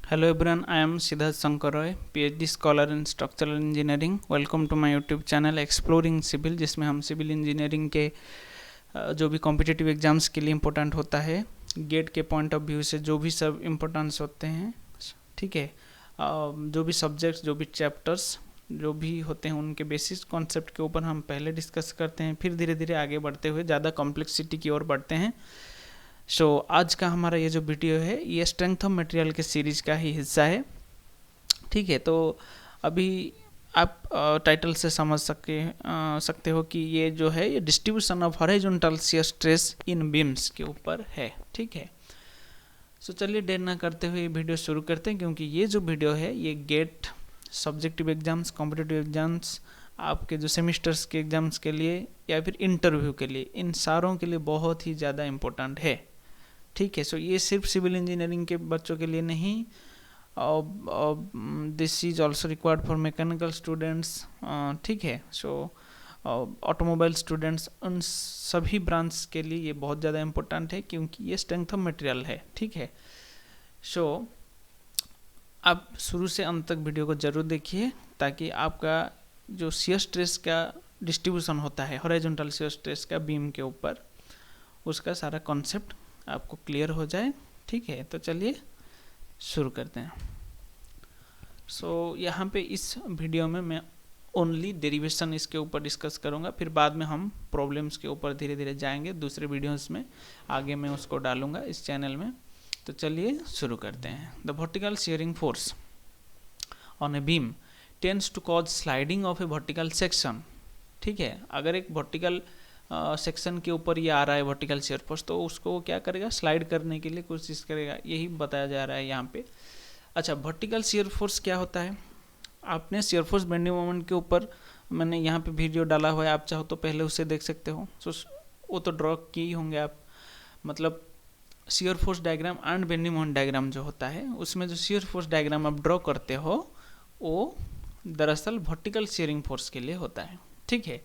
Hello everyone, I am Siddharth Shankar Roy, PhD scholar in structural engineering. Welcome to my YouTube channel Exploring Civil, जिसमें हम civil engineering के जो भी competitive exams के लिए important होता है, गेट के पॉइंट ऑफ व्यू से जो भी सब इम्पोर्टेंस होते हैं, ठीक है, जो भी सब्जेक्ट्स, जो भी चैप्टर्स जो भी होते हैं उनके बेसिस कॉन्सेप्ट के ऊपर हम पहले डिस्कस करते हैं, फिर धीरे धीरे आगे बढ़ते हुए ज़्यादा कॉम्प्लेक्सिटी की ओर बढ़ते हैं। आज का हमारा ये जो वीडियो है ये स्ट्रेंथ ऑफ मटेरियल के सीरीज का ही हिस्सा है। ठीक है, तो अभी आप टाइटल से समझ सकते हो कि ये जो है ये distribution of horizontal shear stress in beams के ऊपर है। ठीक है, चलिए देर ना करते हुए ये वीडियो शुरू करते हैं, क्योंकि ये जो वीडियो है ये GATE, subjective exams, competitive exams, आपके जो सेमिस्टर्स के एग्जाम्स के लिए या फिर इंटरव्यू के लिए, इन सारों के लिए बहुत ही ज़्यादा इम्पोर्टेंट है। ठीक है, ये सिर्फ सिविल इंजीनियरिंग के बच्चों के लिए नहीं, this is also required for mechanical students. ठीक है, ऑटोमोबाइल स्टूडेंट्स, उन सभी ब्रांच के लिए ये बहुत ज़्यादा इम्पोर्टेंट है, क्योंकि ये स्ट्रेंथ ऑफ मटेरियल है। ठीक है, आप शुरू से अंत तक वीडियो को ज़रूर देखिए, ताकि आपका जो शियर स्ट्रेस का डिस्ट्रीब्यूशन होता है, हॉरिजॉन्टल शियर स्ट्रेस का बीम के ऊपर, उसका सारा कॉन्सेप्ट आपको क्लियर हो जाए। ठीक है, तो चलिए शुरू करते हैं। यहाँ पे इस वीडियो में मैं ओनली डेरिवेशन इसके ऊपर डिस्कस करूँगा, फिर बाद में हम प्रॉब्लम्स के ऊपर धीरे धीरे जाएंगे। दूसरे वीडियोस में आगे मैं उसको डालूंगा इस चैनल में। तो चलिए शुरू करते हैं। The vertical shearing force on a beam tends to cause sliding of a vertical section. ठीक है, अगर एक वर्टिकल सेक्शन के ऊपर ये आ रहा है वर्टिकल शियर फोर्स, तो उसको क्या करेगा, स्लाइड करने के लिए कोशिश करेगा, यही बताया जा रहा है यहाँ पे। अच्छा, वर्टिकल शियर फोर्स क्या होता है? आपने शियर फोर्स बेंडिंग मोमेंट के ऊपर मैंने यहाँ पे वीडियो डाला हुआ है, आप चाहो तो पहले उसे देख सकते हो। वो तो ड्रॉ किए ही होंगे आप। मतलब shear force diagram and bending moment diagram जो होता है, उसमें जो शियर फोर्स डायग्राम आप ड्रॉ करते हो वो दरअसल वर्टिकल शियरिंग फोर्स के लिए होता है। ठीक है,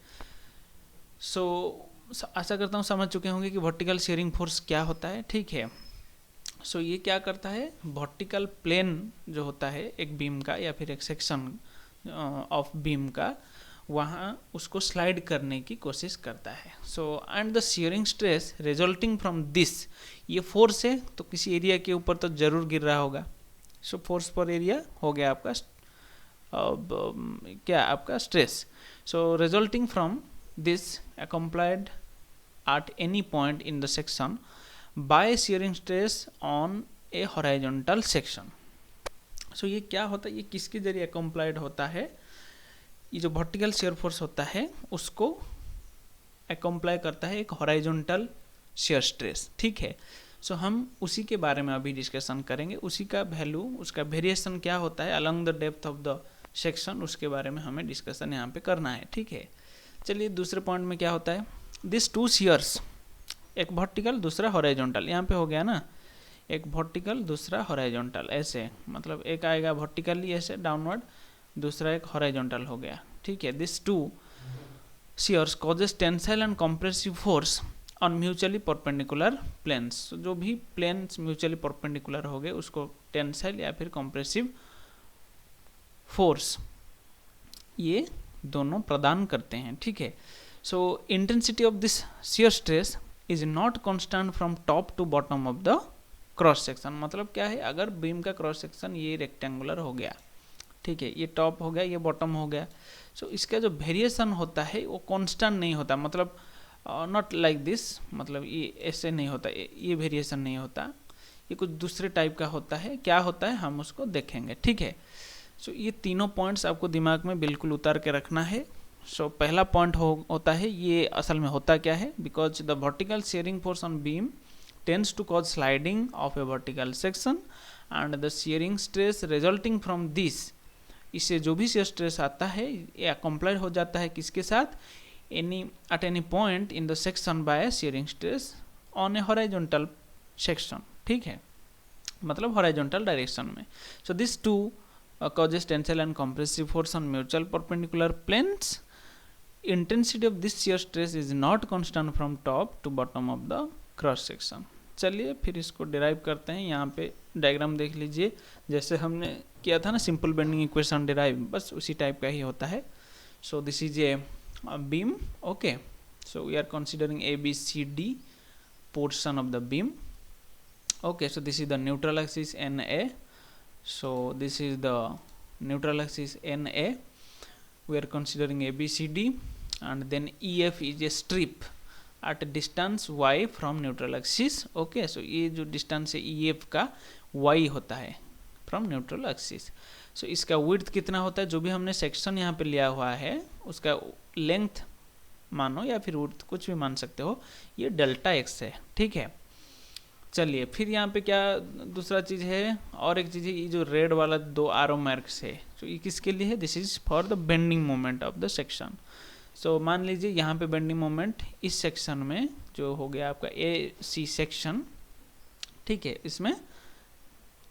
आशा करता हूँ समझ चुके होंगे कि वर्टिकल शियरिंग फोर्स क्या होता है। ठीक है, ये क्या करता है, वर्टिकल प्लेन जो होता है एक बीम का या फिर एक सेक्शन ऑफ बीम का, वहाँ उसको स्लाइड करने की कोशिश करता है। And the shearing stress resulting from this, ये फोर्स है तो किसी एरिया के ऊपर तो जरूर गिर रहा होगा। फोर्स पर एरिया हो गया आपका क्या, आपका stress. Resulting from this accompanied at any point in the section by shearing stress on a horizontal section। ये क्या होता है, ये किसके जरिए accompanied होता है? ये जो vertical shear force होता है उसको accompany करता है एक horizontal shear stress। ठीक है, हम उसी के बारे में अभी डिस्कशन करेंगे। उसी का वैल्यू, उसका वेरिएशन क्या होता है along the depth of the section, उसके बारे में हमें डिस्कशन यहाँ पे करना है। ठीक है, चलिए दूसरे पॉइंट में क्या होता है, दिस टू शियर्स, एक वर्टिकल दूसरा हॉरिजॉन्टल, यहाँ पे हो गया ना, एक वर्टिकल दूसरा हॉरिजॉन्टल, ऐसे मतलब एक आएगा वर्टिकली ऐसे डाउनवर्ड, दूसरा एक हॉरिजॉन्टल हो गया। ठीक है, this two shears causes tensile and compressive force on mutually perpendicular planes. जो भी प्लेन्स म्यूचुअली परपेंडिकुलर हो गए उसको टेंसाइल या फिर कंप्रेसिव फोर्स ये दोनों प्रदान करते हैं। ठीक है, intensity of this shear stress is not constant from top to bottom of the cross section. मतलब क्या है, अगर बीम का क्रॉस सेक्शन ये रेक्टेंगुलर हो गया, ठीक है, ये टॉप हो गया, ये बॉटम हो गया, इसका जो वेरिएशन होता है वो कांस्टेंट नहीं होता। मतलब नॉट लाइक दिस, मतलब ये ऐसे नहीं होता, ये वेरिएशन नहीं होता, ये कुछ दूसरे टाइप का होता है। क्या होता है हम उसको देखेंगे। ठीक है, ये तीनों पॉइंट्स आपको दिमाग में बिल्कुल उतार के रखना है। पहला पॉइंट होता है, ये असल में होता क्या है, because the vertical shearing force on beam tends to cause sliding of a vertical section and the shearing stress resulting from this, इससे जो भी शियर स्ट्रेस आता है ये अकम्प्लाइड हो जाता है किसके साथ, at any point in the section by shearing stress on a horizontal section. ठीक है, मतलब हॉरिजॉन्टल डायरेक्शन में। This too causes tensile and compressive force on mutual perpendicular planes. Intensity of this shear stress is not constant from top to bottom of the cross section. चलिए फिर इसको derive करते हैं। यहाँ पे डायग्राम देख लीजिए, जैसे हमने किया था ना सिंपल बेंडिंग इक्वेशन डिराइव, बस उसी टाइप का ही होता है। So this is a beam, okay. So we are considering A B C D portion of the beam, okay। So this is the neutral axis NA, so this is the neutral axis NA, we are considering ABCD, and then EF is a strip at a distance y from neutral axis, okay। So ये जो distance है EF का y होता है from neutral axis। so इसका width कितना होता है, जो भी हमने section यहाँ पे लिया हुआ है उसका length मानो या फिर width कुछ भी मान सकते हो, ये डेल्टा एक्स है, ठीक है। चलिए फिर यहाँ पे क्या दूसरा चीज़ है, और एक चीज़ है, ये जो रेड वाला 2 आरो मार्क्स है, तो ये किसके लिए है, this is for the bending moment of the section. So मान लीजिए यहाँ पे बेंडिंग मोमेंट इस सेक्शन में जो हो गया आपका ए सी सेक्शन, ठीक है, इसमें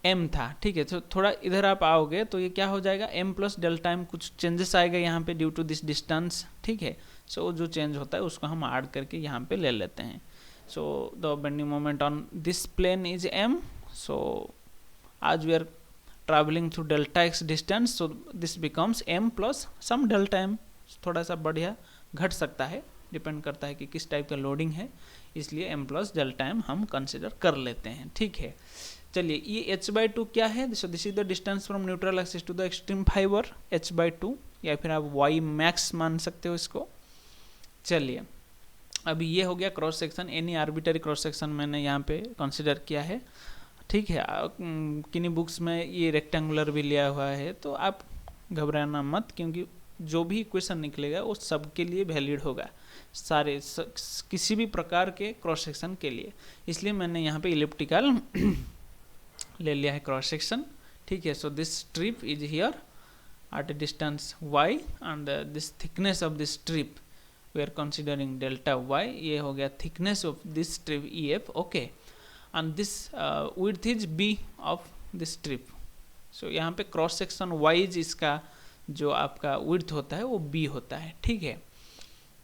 m था, ठीक है। तो थोड़ा इधर आप आओगे तो ये क्या हो जाएगा, m प्लस डेल्टा m, कुछ चेंजेस आएगा यहाँ पे ड्यू टू दिस डिस्टेंस, ठीक है। सो जो चेंज होता है उसको हम ऐड करके यहाँ पे ले लेते हैं। So the bending moment on this plane is m, so as we are travelling through delta x distance, so this becomes m plus some delta m, थोड़ा सा बढ़िया घट सकता है, डिपेंड करता है कि किस टाइप का लोडिंग है, इसलिए m प्लस डेल्टा m हम कंसिडर कर लेते हैं, ठीक है। चलिए ये h/2 क्या है, so this is the distance from neutral axis to the extreme fibre, h/2, या फिर आप y मैक्स मान सकते हो इसको। चलिए अभी ये हो गया cross section, any arbitrary cross section मैंने यहाँ पे कंसिडर किया है, ठीक है। किन्हीं बुक्स में ये रेक्टेंगुलर भी लिया हुआ है, तो आप घबराना मत, क्योंकि जो भी इक्वेशन निकलेगा वो सबके लिए वैलिड होगा, सारे किसी भी प्रकार के क्रॉस सेक्शन के लिए, इसलिए मैंने यहाँ पे इलिप्टिकल ले लिया है क्रॉस सेक्शन, ठीक है। So this strip is here at a distance y and this thickness of this strip we are considering delta y, ये हो गया thickness of this strip EF, okay, and this width is b of this strip। so यहाँ पे cross section wise इसका जो आपका width होता है वो b होता है, ठीक है।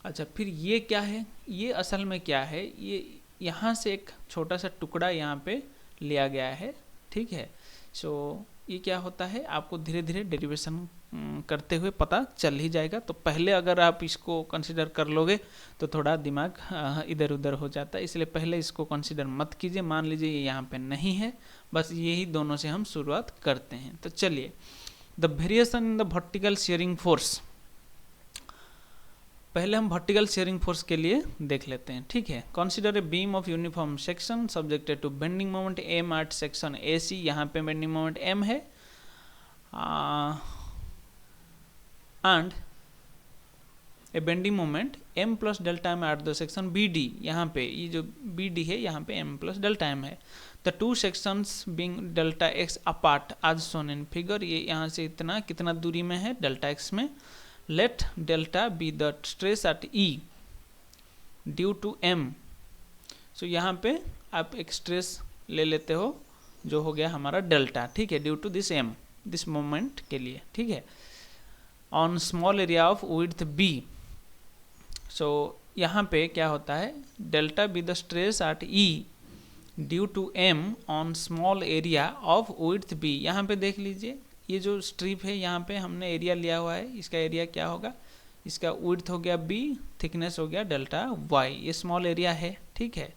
अच्छा फिर ये क्या है, ये असल में क्या है, ये यहाँ से एक छोटा सा टुकड़ा यहाँ पे लिया गया है, ठीक है। सो ये क्या होता है आपको धीरे धीरे डेरिवेशन करते हुए पता चल ही जाएगा, तो पहले अगर आप इसको कंसिडर कर लोगे तो थोड़ा दिमाग इधर उधर हो जाता है, इसलिए पहले इसको कंसिडर मत कीजिए। मान लीजिए ये यहाँ पे नहीं है, बस यही दोनों से हम शुरुआत करते हैं। तो चलिए the variation in the vertical sharing force, पहले हम वर्टिकल शेयरिंग फोर्स के लिए देख लेते हैं, ठीक है। Consider a beam of uniform section subjected to bending moment m at section AC, यहाँ पे बेंडिंग मोमेंट m है, and a bending moment m plus delta m at the section BD, यहाँ पे ये जो BD है यहाँ पे m प्लस डेल्टा m है। The two sections being delta x apart as shown in figure, ये यहाँ से इतना कितना दूरी में है डेल्टा x में। Let delta be the stress at E due to M, so यहाँ पे आप एक स्ट्रेस ले लेते हो जो हो गया हमारा डेल्टा, ठीक है, due to this M, this moment के लिए, ठीक है, on small area of width B। So यहाँ पे क्या होता है, delta be the stress at E due to M on small area of width B। यहाँ पे देख लीजिए ये जो स्ट्रिप है यहाँ पे हमने एरिया लिया हुआ है, इसका एरिया क्या होगा, इसका विड्थ हो गया b, थिकनेस हो गया डेल्टा y, ये स्मॉल एरिया है, ठीक है।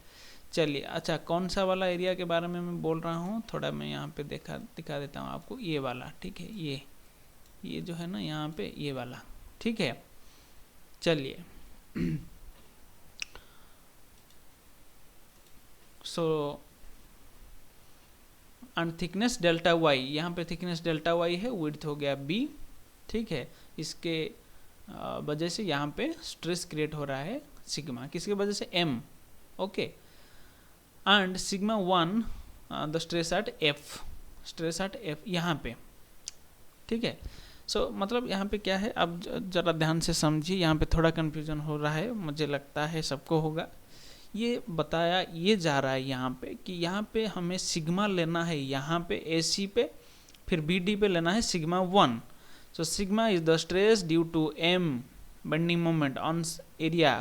चलिए अच्छा कौन सा वाला एरिया के बारे में मैं बोल रहा हूँ, थोड़ा मैं यहाँ पे दिखा देता हूँ आपको, ये वाला, ठीक है, ये जो है ना यहाँ पे ये वाला, ठीक है। चलिए so and thickness delta y, यहाँ पे थिकनेस डेल्टा y है, विड्थ हो गया b, ठीक है। इसके वजह से यहाँ पे स्ट्रेस क्रिएट हो रहा है सिग्मा, किसके वजह से m, okay, and sigma 1 the stress eight f यहाँ पे, ठीक है। सो मतलब यहाँ पे क्या है, अब जरा ध्यान से समझिए, यहाँ पे थोड़ा कन्फ्यूजन हो रहा है, मुझे लगता है सबको होगा। ये बताया ये जा रहा है यहाँ पे कि यहाँ पे हमें सिग्मा लेना है यहाँ पे AC पे, फिर BD पे लेना है sigma 1। So sigma is the stress due to M bending moment on area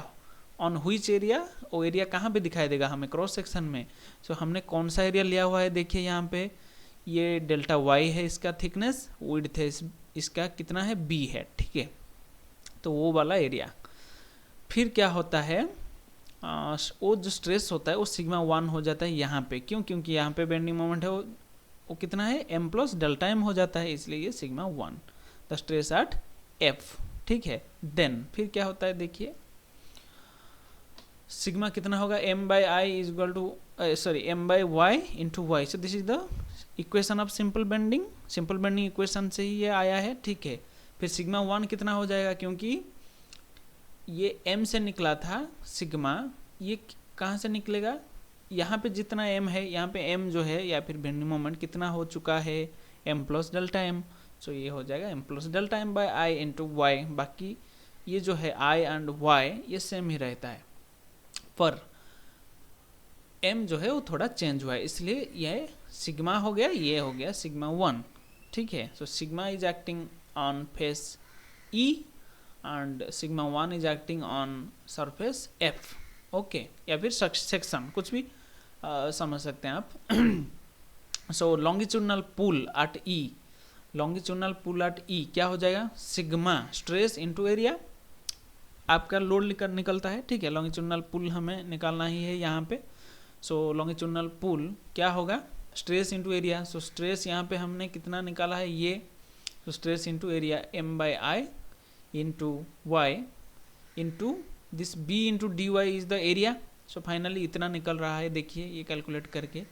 on which area, वो एरिया कहाँ पे दिखाई देगा हमें, क्रॉस सेक्शन में। सो हमने कौन सा एरिया लिया हुआ है, देखिए यहाँ पे ये डेल्टा वाई है इसका थिकनेस, विड्थ है इसका कितना है, बी है, ठीक है, तो वो वाला एरिया। फिर क्या होता है, वो जो स्ट्रेस होता है वो सिग्मा 1 हो जाता है यहाँ पे, क्यों, क्योंकि यहाँ पे बेंडिंग मोमेंट है वो कितना है, m प्लस डेल्टा m हो जाता है, इसलिए ये sigma 1 the stress eight f, ठीक है। देन फिर क्या होता है, देखिए सिग्मा कितना होगा, m by I is equal to m by y into y. So this is the equation of simple bending equation से ही ये आया है, ठीक है। फिर सिग्मा 1 कितना हो जाएगा, क्योंकि ये m से निकला था सिग्मा, ये कहाँ से निकलेगा, यहाँ पे जितना m है, यहाँ पे m जो है या फिर बेंडिंग मोमेंट कितना हो चुका है, m plus delta m। So ये हो जाएगा m plus delta m by I into y. बाकी ये जो है i एंड y ये सेम ही रहता है, पर m जो है वो थोड़ा चेंज हुआ है, इसलिए ये सिग्मा हो गया, ये हो गया सिग्मा 1, ठीक है। सो sigma is acting on face E and sigma 1 is acting on surface F, okay, या फिर सेक्शन, कुछ भी समझ सकते हैं आप। सो लॉन्गिट्यूडनल पुल एट E, लॉन्गिट्यूडनल पुल एट E क्या हो जाएगा, सिग्मा स्ट्रेस इनटू एरिया, आपका लोड निकलता है, ठीक है। लॉन्गिट्यूडनल पुल हमें निकालना ही है यहाँ पे। सो लॉन्गिट्यूडनल पुल क्या होगा, stress into area. So stress यहाँ पे हमने कितना निकाला है, ये, तो stress into area m by I into y into this b into d Y is the area. So finally इतना निकल रहा है, देखिए ये कैलकुलेट करके।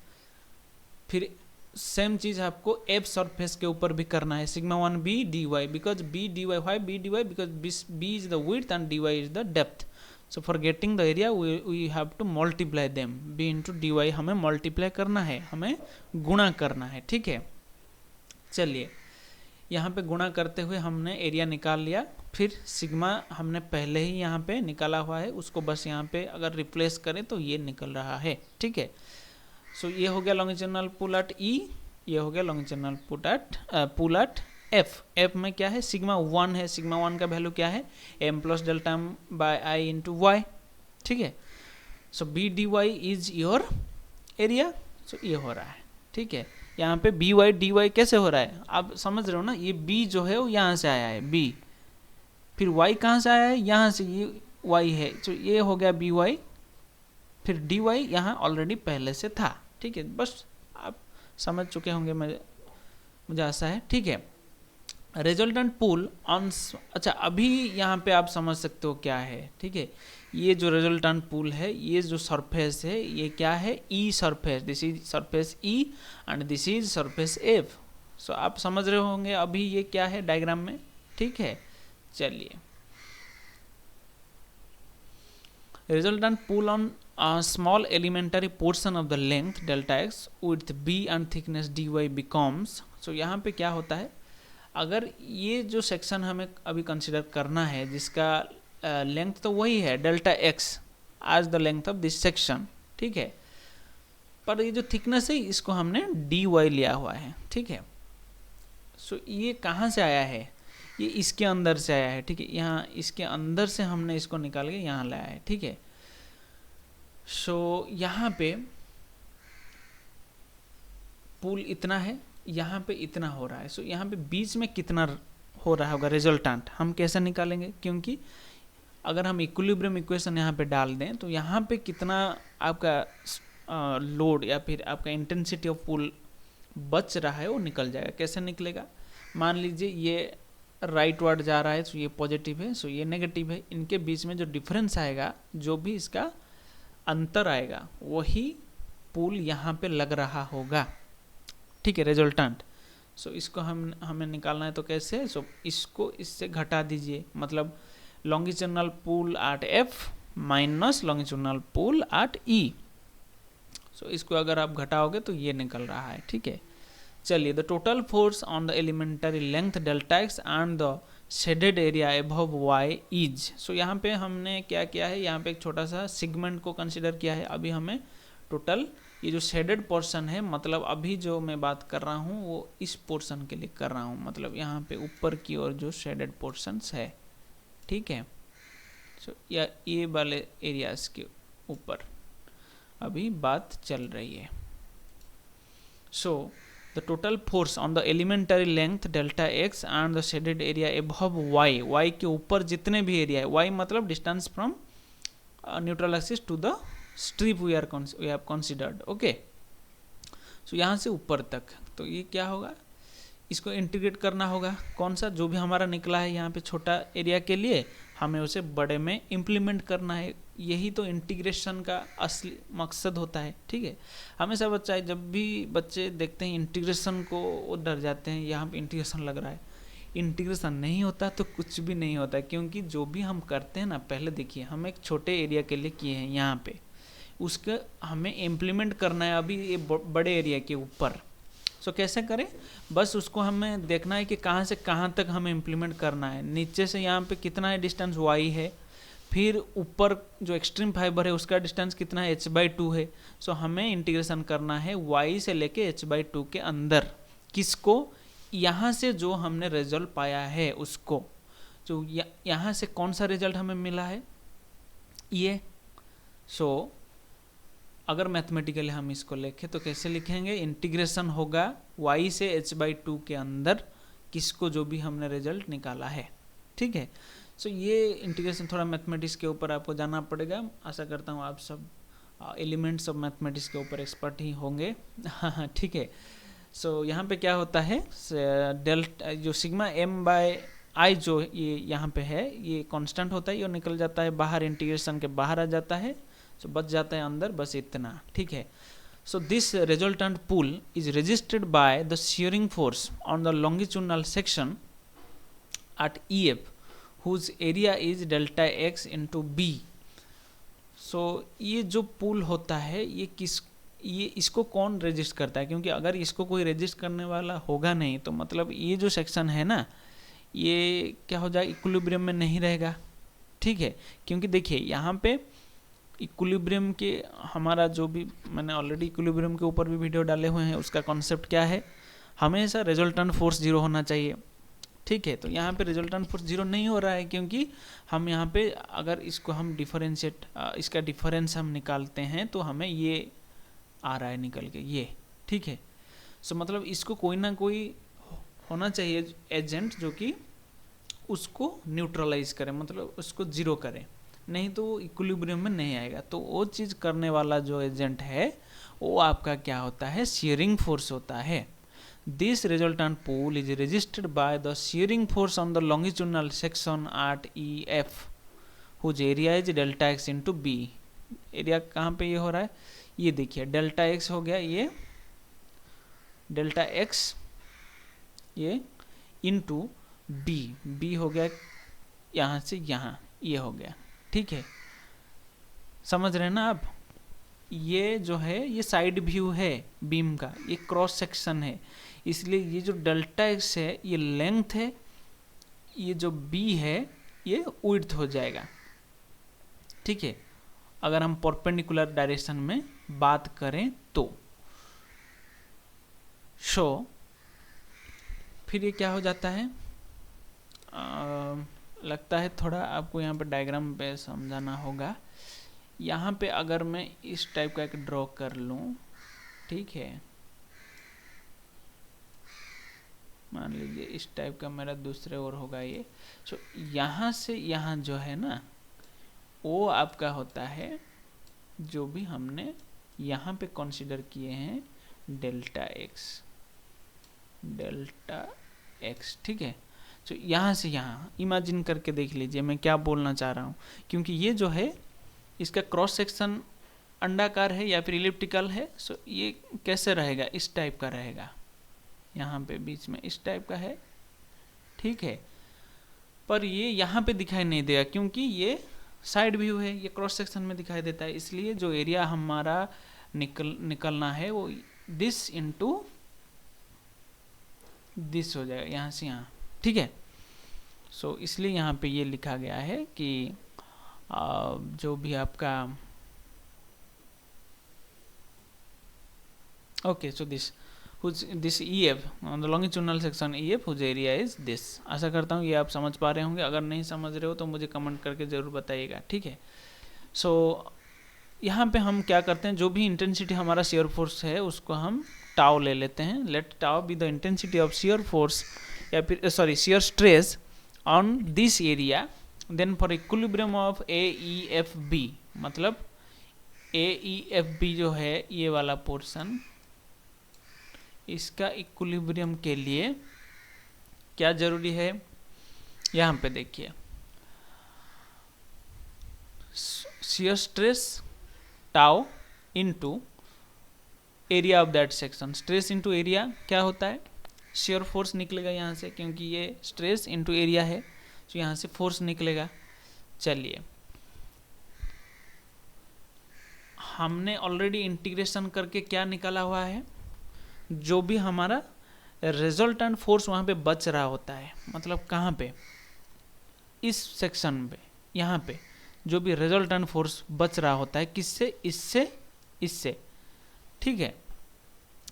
फिर सेम चीज़ आपको f सरफेस के ऊपर भी करना है, sigma 1 b D y, because b D y, y b D y, because b is the width and dy is the depth. So for getting the area we have to multiply them, b into d y हमें multiply करना है, हमें गुणा करना है, ठीक है। चलिए यहाँ पे गुणा करते हुए हमने एरिया निकाल लिया। फिर सिग्मा हमने पहले ही यहाँ पे निकाला हुआ है, उसको बस यहाँ पे अगर रिप्लेस करें तो ये निकल रहा है, ठीक है। सो ये हो गया लॉन्गिट्यूडनल पुल एट E, ये हो गया लॉन्गिट्यूडनल पुल एट F में क्या है, सिग्मा 1 है, सिग्मा 1 का वैल्यू क्या है, m plus delta m by I into Y, ठीक है। So b D Y is your area. So ये हो रहा है, ठीक है। यहाँ पे बी वाई डी वाई कैसे हो रहा है, आप समझ रहे हो ना, ये b जो है वो यहाँ से आया है b, फिर y कहाँ से आया है, यहाँ से, ये y है, तो ये हो गया बी वाई, फिर डी वाई यहाँ ऑलरेडी पहले से था, ठीक है। बस आप समझ चुके होंगे, मुझे आशा है, ठीक है। रिजल्टेंट पुल ऑन, अच्छा अभी यहाँ पे आप समझ सकते हो क्या है, ठीक है। ये जो रिजल्टेंट पुल है, ये जो सरफेस है, ये क्या है, E surface, this is surface E and this is surface F. So आप समझ रहे होंगे अभी ये क्या है डायग्राम में, ठीक है। चलिए, resultant pull on small elementary portion of the length delta X with B and thickness D Y becomes. So यहाँ पे क्या होता है, अगर ये जो सेक्शन हमें अभी कंसिडर करना है, जिसका लेंथ तो वही है delta x as the length of this section, ठीक है, पर ये जो थिकनेस है इसको हमने डी वाई लिया हुआ है, ठीक है। सो ये कहाँ से आया है, ये इसके अंदर से आया है, ठीक है, यहाँ इसके अंदर से हमने इसको निकाल के यहाँ लाया है, ठीक है। सो यहाँ पे पुल इतना है, यहाँ पे इतना हो रहा है, सो यहाँ पे बीच में कितना हो रहा होगा रिजल्टेंट हम कैसे निकालेंगे, क्योंकि अगर हम इक्विलिब्रियम इक्वेशन यहाँ पे डाल दें तो यहाँ पे कितना आपका लोड या फिर आपका इंटेंसिटी ऑफ पुल बच रहा है वो निकल जाएगा। कैसे निकलेगा, मान लीजिए ये राइट वर्ड जा रहा है, सो ये पॉजिटिव है, सो ये नेगेटिव है, इनके बीच में जो डिफरेंस आएगा, जो भी इसका अंतर आएगा, वही पुल यहाँ पे लग रहा होगा, ठीक है, रिजल्टेंट। सो इसको हमें निकालना है, तो कैसे, सो इसको इससे घटा दीजिए, मतलब लॉन्गिट्यूडनल पुल एट F माइनस लॉन्गिट्यूडनल पुल एट E। सो इसको अगर आप घटाओगे तो ये निकल रहा है, ठीक है। चलिए, the total force on the elementary length delta X and the shaded area above Y is. So यहाँ पे हमने क्या किया है, यहाँ पे एक छोटा सा सेगमेंट को कंसिडर किया है। अभी हमें टोटल ये जो शेडेड पोर्शन है, मतलब अभी जो मैं बात कर रहा हूँ वो इस पोर्शन के लिए कर रहा हूँ, मतलब यहाँ पे ऊपर की ओर जो शेडेड पोर्शंस है, ठीक है। सो या ये वाले एरियाज के ऊपर अभी बात चल रही है। So the total force on the elementary length delta X and the shaded area above Y, Y के ऊपर जितने भी एरिया है, वाई मतलब distance from neutral axis to the strip we have considered. Okay, so यहाँ से ऊपर तक, तो ये क्या होगा, इसको इंटीग्रेट करना होगा। कौन सा, जो भी हमारा निकला है यहाँ पे छोटा एरिया के लिए, हमें उसे बड़े में इम्प्लीमेंट करना है। यही तो इंटीग्रेशन का असली मकसद होता है। ठीक है, हमेशा बच्चा जब भी बच्चे देखते हैं इंटीग्रेशन को वो डर जाते हैं, यहाँ पे इंटीग्रेशन लग रहा है। इंटीग्रेशन नहीं होता तो कुछ भी नहीं होता, क्योंकि जो भी हम करते हैं ना, पहले देखिए हम एक छोटे एरिया के लिए किए हैं यहाँ पे, उसका हमें इम्प्लीमेंट करना है अभी ये बड़े एरिया के ऊपर। सो कैसे करें, बस उसको हमें देखना है कि कहाँ से कहाँ तक हमें इम्प्लीमेंट करना है। नीचे से यहाँ पे कितना है डिस्टेंस y है, फिर ऊपर जो एक्सट्रीम फाइबर है उसका डिस्टेंस कितना है h/2 है। सो हमें इंटीग्रेशन करना है y से लेके h/2 के अंदर, किसको, यहाँ से जो हमने रिजल्ट पाया है उसको, जो यहाँ से कौन सा रिजल्ट हमें मिला है ये। सो अगर मैथमेटिकली हम इसको लिखें तो कैसे लिखेंगे, इंटीग्रेशन होगा y से h/2 के अंदर किसको, जो भी हमने रिजल्ट निकाला है। ठीक है, सो ये इंटीग्रेशन थोड़ा मैथमेटिक्स के ऊपर आपको जाना पड़ेगा। आशा करता हूँ आप सब एलिमेंट्स ऑफ मैथमेटिक्स के ऊपर एक्सपर्ट ही होंगे। ठीक है, सो यहाँ पे क्या होता है, डेल्टा जो सिग्मा m/i जो ये यहाँ पे है, ये कांस्टेंट होता है, ये निकल जाता है बाहर, इंटीग्रेशन के बाहर आ जाता है, सो बच जाता है अंदर, बस इतना। ठीक है, so this resultant pull is resisted by the shearing force on the longitudinal section at EF whose area is delta x into B. So ये जो पुल होता है ये इसको कौन रेजिस्ट करता है, क्योंकि अगर इसको कोई रेजिस्ट करने वाला होगा नहीं तो मतलब ये जो सेक्शन है ना, ये क्या हो जाएगा, इक्विलिब्रियम में नहीं रहेगा। ठीक है, क्योंकि देखिए यहाँ पे इक्विलिब्रियम के हमारा जो भी, मैंने ऑलरेडी इक्विलिब्रियम के ऊपर भी वीडियो डाले हुए हैं, उसका कॉन्सेप्ट क्या है, हमेशा रिजल्टेंट फोर्स 0 होना चाहिए। ठीक है, तो यहाँ पे रिजल्टेंट फोर्स 0 नहीं हो रहा है, क्योंकि हम यहाँ पे अगर इसको हम डिफरेंशिएट, इसका डिफरेंस हम निकालते हैं तो हमें ये आ रहा है निकल के ये। ठीक है, सो मतलब इसको कोई ना कोई होना चाहिए एजेंट जो कि उसको न्यूट्रलाइज करे, मतलब उसको 0 करे, नहीं तो इक्विलिब्रियम में नहीं आएगा। तो वो चीज़ करने वाला जो एजेंट है वो आपका क्या होता है, शियरिंग फोर्स होता है। This resultant pull is resisted by the shearing force on the longitudinal section at EF whose area is delta x into b. Area कहाँ पे ये हो रहा है, ये देखिए डेल्टा x हो गया, ये डेल्टा x ये इंटू बी हो गया, यहाँ से यहाँ ये हो गया। ठीक है, समझ रहे हैं ना आप, ये जो है ये साइड व्यू है बीम का, ये क्रॉस सेक्शन है, इसलिए ये जो डेल्टा एक्स है ये लेंथ है, ये जो बी है ये विड्थ हो जाएगा। ठीक है, अगर हम परपेंडिकुलर डायरेक्शन में बात करें तो फिर ये क्या हो जाता है, लगता है थोड़ा आपको यहाँ पे डायग्राम पे समझाना होगा। यहाँ पे अगर मैं इस टाइप का एक ड्रॉ कर लूँ, ठीक है, मान लीजिए इस टाइप का मेरा दूसरे ओर होगा ये। सो यहाँ से यहाँ जो है ना, वो आपका होता है जो भी हमने यहाँ पे कंसीडर किए हैं डेल्टा एक्स। ठीक है, तो यहाँ से यहाँ इमेजिन करके देख लीजिए मैं क्या बोलना चाह रहा हूँ, क्योंकि ये जो है इसका क्रॉस सेक्शन अंडाकार है या फिर इलिप्टिकल है। सो ये कैसे रहेगा, इस टाइप का रहेगा, यहाँ पे बीच में इस टाइप का है। ठीक है, पर ये यहाँ पे दिखाई नहीं देगा क्योंकि ये साइड व्यू है, ये क्रॉस सेक्शन में दिखाई देता है, इसलिए जो एरिया हमारा निकलना है वो दिस इंटू दिस हो जाएगा, यहाँ से यहाँ। ठीक है, सो इसलिए यहाँ पे ये लिखा गया है कि जो भी आपका okay, so this whose this EF on the longitudinal section EF whose area is this। आशा करता हूँ ये आप समझ पा रहे होंगे, अगर नहीं समझ रहे हो तो मुझे कमेंट करके ज़रूर बताइएगा, ठीक है। सो यहाँ पे हम क्या करते हैं, जो भी इंटेंसिटी हमारा शियर फोर्स है उसको हम टाउ ले लेते हैं। Let tau be the intensity of shear force या फिर sorry shear stress on this area, then for equilibrium of AEFB, मतलब AEFB जो है ये वाला पोर्शन, इसका इक्विलिब्रियम के लिए क्या जरूरी है, यहाँ पे देखिए shear stress tau into area of that section. Stress into area क्या होता है, शियर फोर्स निकलेगा यहाँ से, क्योंकि ये स्ट्रेस इनटू एरिया है तो यहाँ से फोर्स निकलेगा। चलिए हमने ऑलरेडी इंटीग्रेशन करके क्या निकाला हुआ है, जो भी हमारा रिजल्टेंट फोर्स वहाँ पे बच रहा होता है, मतलब कहाँ पे, इस सेक्शन पे, यहाँ पे जो भी रिजल्टेंट फोर्स बच रहा होता है, किससे, इससे, इससे, ठीक है।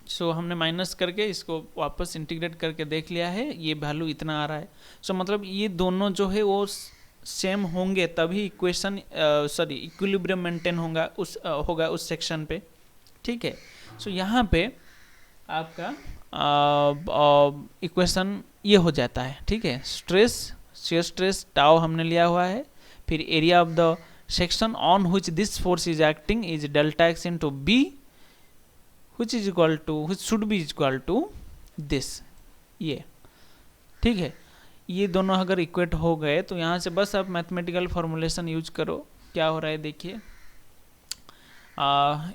सो हमने माइनस करके इसको वापस इंटीग्रेट करके देख लिया है, ये वैल्यू इतना आ रहा है। सो मतलब ये दोनों जो है वो सेम होंगे तभी इक्वेशन इक्विलिब्रियम मेंटेन होगा उस सेक्शन पे, ठीक है। सो यहाँ पे आपका इक्वेशन ये हो जाता है, ठीक है। शियर स्ट्रेस टाउ हमने लिया हुआ है, फिर area of the section on which this force is acting is delta x into b which should be equal to this, ये ठीक है। ये दोनों अगर इक्वेट हो गए तो यहाँ से बस आप मैथमेटिकल फॉर्मुलेशन यूज करो। क्या हो रहा है देखिए,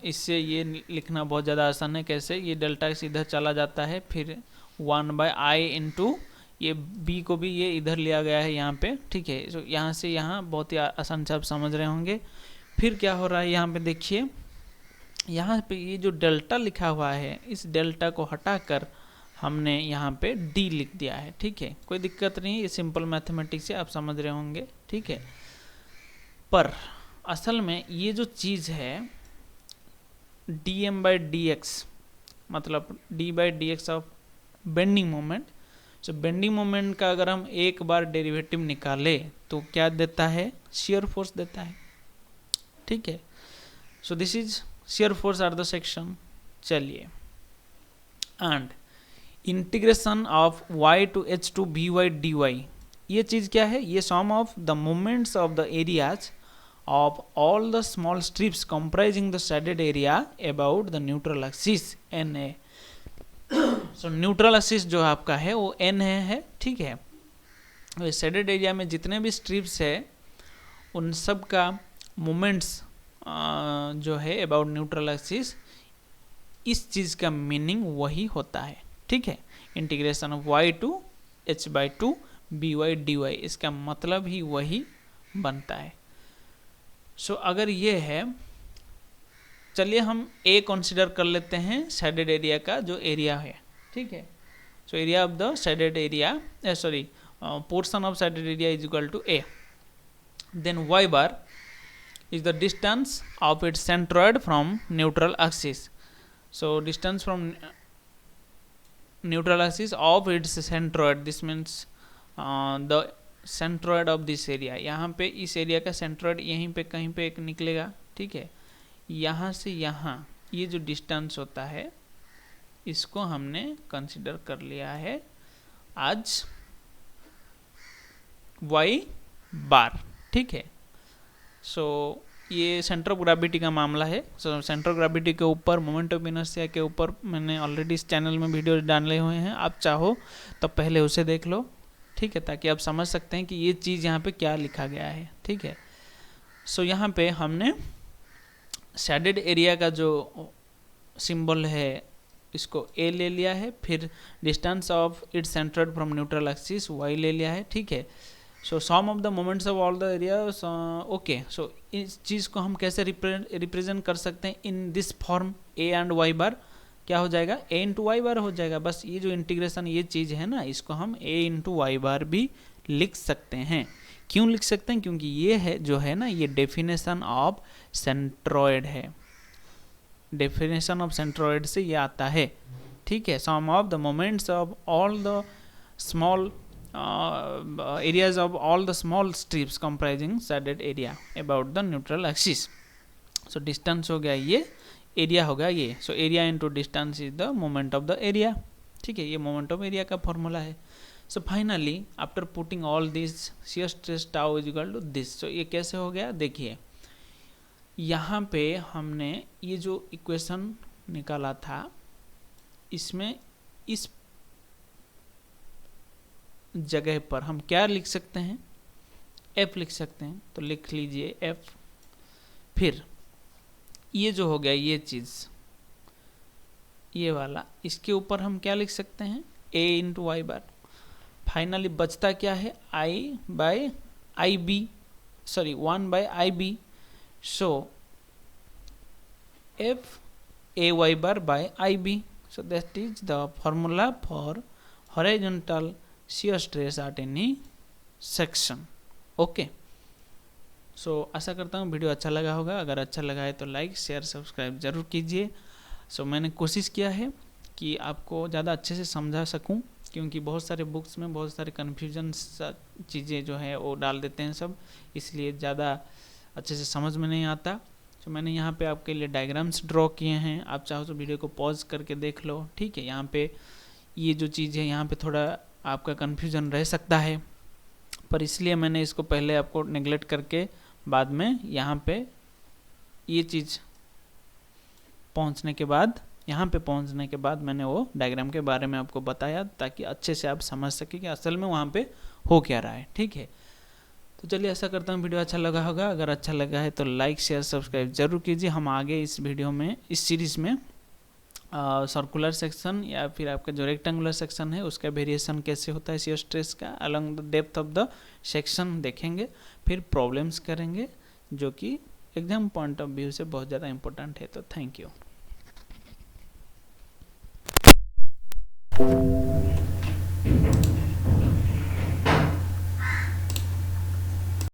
इससे ये लिखना बहुत ज़्यादा आसान है। कैसे, ये डेल्टा एक्स इधर चला जाता है, फिर 1/i इंटू ये b को भी ये इधर लिया गया है यहाँ पे, ठीक है। तो यहाँ से यहाँ बहुत ही आसान से आप समझ रहे होंगे। फिर क्या हो रहा है यहाँ पे देखिए, यहाँ पे ये जो डेल्टा लिखा हुआ है, इस डेल्टा को हटाकर हमने यहाँ पे d लिख दिया है, ठीक है। कोई दिक्कत नहीं, ये सिंपल मैथमेटिक्स से आप समझ रहे होंगे, ठीक है। पर असल में ये जो चीज़ है dm/dx, मतलब d/dx of bending moment. So bending moment का अगर हम एक बार डेरिवेटिव निकाले तो क्या देता है, शियर फोर्स देता है, ठीक है। So this is shear force at the section। चलिए, and integration of y to h to by dy, ये चीज़ क्या है, ये sum of the moments of the areas of all the small strips comprising the shaded area about the neutral axis NA। so neutral axis जो आपका है वो N है, ठीक है। shaded area में जितने भी strips है उन सब का moments जो है अबाउट न्यूट्रल एक्सिस, इस चीज़ का मीनिंग वही होता है, ठीक है। Integration of y to h/2 by/dy, इसका मतलब ही वही बनता है। सो अगर ये है, चलिए हम a कंसीडर कर लेते हैं शेडेड एरिया का जो एरिया है, ठीक है। So area of the shaded area portion of shaded area is equal to a, then y bar is the distance of its centroid from neutral axis। so distance from neutral axis of its centroid, this means the centroid of this area। यहाँ पे इस area का centroid यहीं पे कहीं पे एक निकलेगा, ठीक है। यहाँ से यहाँ ये जो डिस्टेंस होता है इसको हमने कंसिडर कर लिया है आज y बार, ठीक है। सो ये सेंटर ऑफ ग्रेविटी का मामला है। सो सेंटर ऑफ ग्रेविटी के ऊपर, मोमेंट ऑफ इनर्शिया के ऊपर मैंने ऑलरेडी इस चैनल में वीडियो डाले हुए हैं, आप चाहो तो पहले उसे देख लो, ठीक है, ताकि आप समझ सकते हैं कि ये चीज़ यहाँ पे क्या लिखा गया है, ठीक है। सो यहाँ पे हमने शेडेड एरिया का जो सिंबल है इसको a ले लिया है, फिर distance of its centroid from neutral axis y ले लिया है, ठीक है। So sum of the moments of all the area, okay. So इस चीज़ को हम कैसे रिप्रेजेंट कर सकते हैं in this form, a and y bar क्या हो जाएगा, a इंटू वाई बार हो जाएगा। बस ये जो इंटीग्रेशन ये चीज़ है ना, इसको हम a इंटू वाई बार भी लिख सकते हैं। क्यों लिख सकते हैं, क्योंकि ये है जो है ना, ये डेफिनेशन ऑफ सेंट्रॉयड है, डेफिनेशन ऑफ सेंट्रॉयड से ये आता है, ठीक है, sum of the moments of all the small areas of all the small strips comprising shaded area about the neutral axis. So distance हो गया ये, एरिया होगा ये. So area into distance is the moment of the area. ठीक है, ये moment of area का formula है. So finally after putting all this shear stress tau is equal to this. So ये कैसे हो गया, देखिए यहाँ पे हमने ये जो इक्वेशन निकाला था, इसमें इस जगह पर हम क्या लिख सकते हैं, f लिख सकते हैं. तो लिख लीजिए f. फिर ये जो हो गया ये चीज़, ये वाला, इसके ऊपर हम क्या लिख सकते हैं, a into y bar. Finally बचता क्या है, i by I b, sorry 1 by I b. So f a y bar by ib. So that is the formula for horizontal shear stress at any section. Okay, so आशा करता हूँ video अच्छा लगा होगा. अगर अच्छा लगा है तो लाइक शेयर सब्सक्राइब ज़रूर कीजिए. सो मैंने कोशिश किया है कि आपको ज़्यादा अच्छे से समझा सकूं, क्योंकि बहुत सारे बुक्स में बहुत सारे कन्फ्यूजन चीज़ें जो है वो डाल देते हैं सब, इसलिए ज़्यादा अच्छे से समझ में नहीं आता. तो मैंने यहाँ पे आपके लिए डायग्राम्स ड्रॉ किए हैं. आप चाहो तो वीडियो को पॉज करके देख लो. ठीक है, यहाँ पे ये जो चीज़ है, यहाँ पे थोड़ा आपका कन्फ्यूजन रह सकता है, पर इसलिए मैंने इसको पहले आपको नेगलेक्ट करके बाद में यहाँ पे ये चीज़ पहुँचने के बाद, यहाँ पे पहुँचने के बाद मैंने वो डायग्राम के बारे में आपको बताया, ताकि अच्छे से आप समझ सकें कि असल में वहाँ पे हो क्या रहा है. ठीक है, तो चलिए आशा करता हूँ वीडियो अच्छा लगा होगा. अगर अच्छा लगा है तो लाइक शेयर सब्सक्राइब जरूर कीजिए. हम आगे इस वीडियो में, इस सीरीज़ में सर्कुलर सेक्शन या फिर आपका जो रेक्टेंगुलर सेक्शन है उसका वेरिएशन कैसे होता है शियर स्ट्रेस का along the depth of the section देखेंगे. फिर प्रॉब्लम्स करेंगे जो कि एग्जाम पॉइंट ऑफ व्यू से बहुत ज़्यादा इंपॉर्टेंट है. तो थैंक यू.